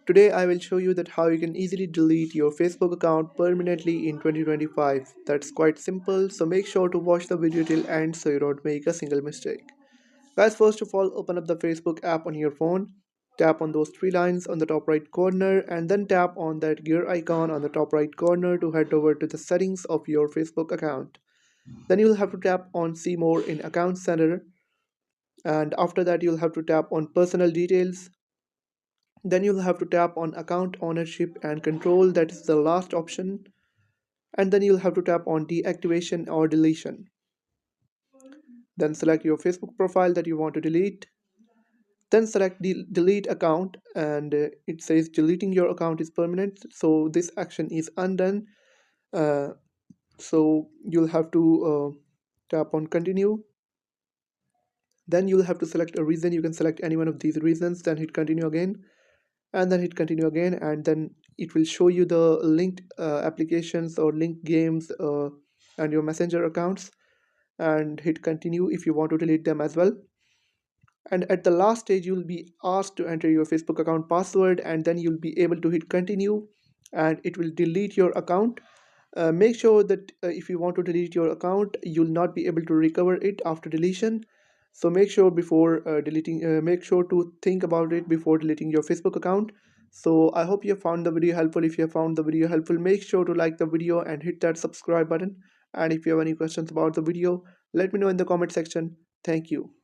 Today I will show you that how you can easily delete your Facebook account permanently in 2025. That's quite simple, so make sure to watch the video till end so you don't make a single mistake. Guys, first of all, open up the Facebook app on your phone. Tap on those three lines on the top right corner and then tap on that gear icon on the top right corner to head over to the settings of your Facebook account. Then you'll have to tap on see more in account center, and after that you'll have to tap on personal details. Then you'll have to tap on account ownership and control, that is the last option, and then you'll have to tap on deactivation or deletion. Then select your Facebook profile that you want to delete. Then select delete account, and it says deleting your account is permanent, so this action is undone. uh, so you'll have to tap on continue. Then you'll have to select a reason. You can select any one of these reasons, then hit continue again, and then hit continue again, and then it will show you the linked applications or linked games and your messenger accounts, and hit continue if you want to delete them as well. And at the last stage you'll be asked to enter your Facebook account password, and then you'll be able to hit continue and it will delete your account. Make sure that if you want to delete your account, you'll not be able to recover it after deletion. So make sure before deleting make sure to think about it before deleting your Facebook account. So I hope you have found the video helpful. If you have found the video helpful, make sure to like the video and hit that subscribe button. And if you have any questions about the video, let me know in the comment section. Thank you.